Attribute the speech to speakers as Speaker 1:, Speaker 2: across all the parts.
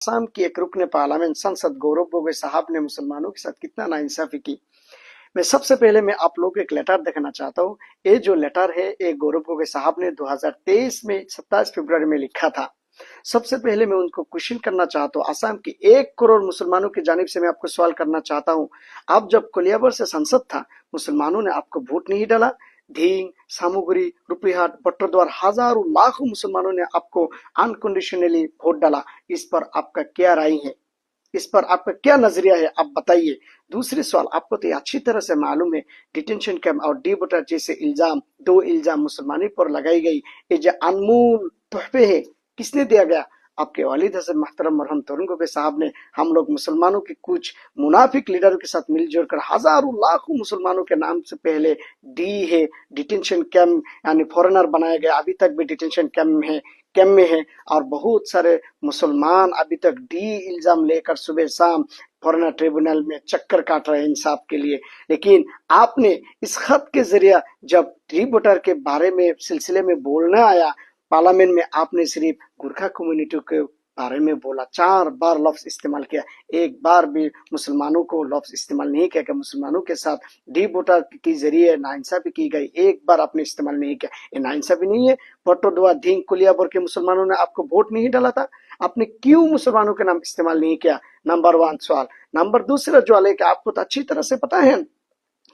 Speaker 1: असम की एक रुकन पार्लियामेंट संसद गौरव गोगोई साहब ने मुसलमानों के साथ कितना नाइंसाफी की। मैं सबसे पहले मैं आप लोगों को एक लेटर दिखाना चाहता हूँ। ये जो लेटर है ये गौरव गोगोई साहब ने 2023 में 27 फरवरी में लिखा था। सबसे पहले मैं उनको क्वेश्चन करना चाहता हूँ। असम की 1 करोड़ मुसलमानों की जानिब से मैं आपको सवाल करना चाहता हूँ। आप जब कोलियाबर से संसद था, मुसलमानों ने आपको वोट नहीं डाला। ढींग, सामुगरी, रुपरीहाट, बट्टरद्वार हजारों लाखों मुसलमानों ने आपको अनकंडीशनली वोट डाला। इस पर आपका क्या राय है? इस पर आपका क्या नजरिया है? आप बताइए। दूसरी सवाल, आपको तो अच्छी तरह से मालूम है डिटेंशन कैंप और डी वोटर जैसे इल्जाम, 2 इल्जाम मुसलमानों पर लगाई गई, ये जो अनमोल तोहफे है किसने दिया गया? आपके वालिद हसन मोहतरम मरहम तरुण गोगोई साहब ने। हम लोग मुसलमानों के कुछ मुनाफिक लीडरों के साथ मिलजुल कर हजारों लाखों मुसलमानों के नाम से पहले डी है डिटेंशन कैंप यानी फॉरेनर बनाया गया, अभी तक भी डिटेंशन कैंप में है और बहुत सारे मुसलमान अभी तक डी इल्जाम लेकर सुबह शाम फॉरेनर ट्रिब्यूनल में चक्कर काट रहे हैं इंसाफ के लिए। लेकिन आपने इस खत के जरिए जब डी वोटर के बारे में सिलसिले में बोलना आया पार्लियामेंट में, आपने सिर्फ गुरखा कम्युनिटी के बारे में बोला। 4 बार लफ्ज इस्तेमाल किया, एक बार भी मुसलमानों को लफ्ज इस्तेमाल नहीं किया कि मुसलमानों के साथ डी वोटर के जरिए नाइंसाफी की गई। एक बार आपने इस्तेमाल नहीं किया। ये नाइंसाफी नहीं है? बट्टरद्वार, ढींग, कुलियाबर के मुसलमानों ने आपको वोट नहीं डाला था, आपने क्यों मुसलमानों के नाम इस्तेमाल नहीं किया? नंबर 1 सवाल। नंबर दूसरा जो है कि आपको तो अच्छी तरह से पता है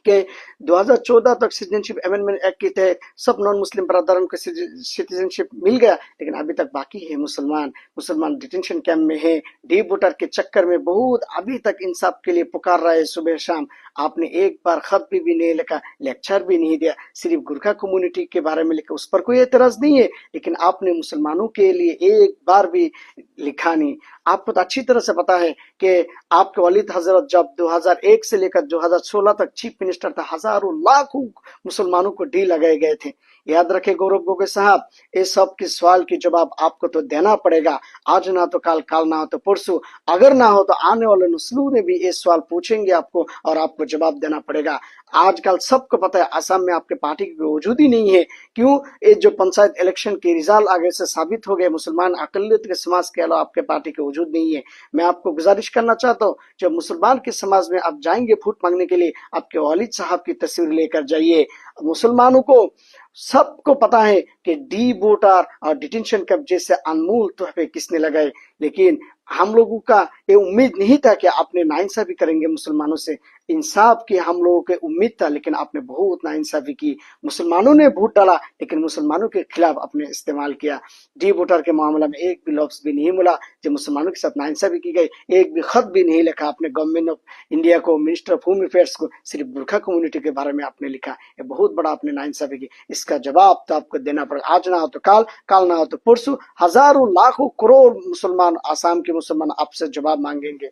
Speaker 1: कि 2014 तक सिटीजनशिप अमेंडमेंट एक्ट के तहत सब नॉन मुस्लिम बरादरों को सिटीजनशिप मिल गया, लेकिन अभी तक बाकी है मुसलमान डिटेंशन कैंप में है। डी वोटर के चक्कर में बहुत अभी तक इंसाफ के लिए पुकार रहा है सुबह शाम। आपने एक बार खत भी नहीं लिखा, लेक्चर भी नहीं दिया, सिर्फ गुरखा कम्युनिटी के बारे में लिखा, उस पर कोई एतराज नहीं है, लेकिन आपने मुसलमानों के लिए एक बार भी लिखा नहीं। आपको तो अच्छी तरह से पता है कि आपके वालिद हजरत जब 2001 से लेकर 2016 तक चीफ मिनिस्टर था, हजारों लाखों मुसलमानों को डी लगाए गए थे। याद रखे गौरव गोगोई साहब, इस सब के सवाल की जवाब आपको तो देना पड़ेगा। आज ना तो कल, कल ना हो तो परसों, अगर ना हो तो आने वाले नस्लों ने भी ये सवाल पूछेंगे आपको और आपको जवाब देना पड़ेगा। आजकल सबको पता है असम में आपके पार्टी की वजूद ही नहीं है। क्यों? ये जो पंचायत इलेक्शन के रिजल्ट आगे से साबित हो गए, मुसलमान अकलियत के समाज के अलावा आपके पार्टी की वजूद नहीं है। मैं आपको गुजारिश करना चाहता हूँ, जब मुसलमान के समाज में आप जाएंगे वोट मांगने के लिए, आपके वालिद साहब की तस्वीर लेकर जाइए। मुसलमानों को सबको पता है कि डी वोटर और डिटेंशन कैंप जैसे अनमोल तोहफे किसने लगाए, लेकिन हम लोगों का ये उम्मीद नहीं था कि आपने नाइंसाफी करेंगे मुसलमानों से। इंसाफ की हम लोगों के उम्मीद था, लेकिन आपने बहुत नाइंसाफी की। मुसलमानों ने वोट डाला, लेकिन मुसलमानों के खिलाफ आपने इस्तेमाल किया। डी वोटर के मामला में एक भी लफ्ज भी नहीं मिला जो मुसलमानों के साथ नाइंसाफी की गई। एक भी खत भी नहीं लिखा आपने गवर्नमेंट ऑफ इंडिया को, मिनिस्टर ऑफ होम अफेयर्स को, सिर्फ गुरखा कम्युनिटी के बारे में आपने लिखा। ये बहुत बड़ा आपने नाइंसाफी की। इसका जवाब तो आपको देना पड़ेगा। आज ना हो तो कल, कल ना हो तो परसों, हजारों लाखों करोड़ मुसलमान, आसाम के मुसलमान आपसे जवाब मांगेंगे।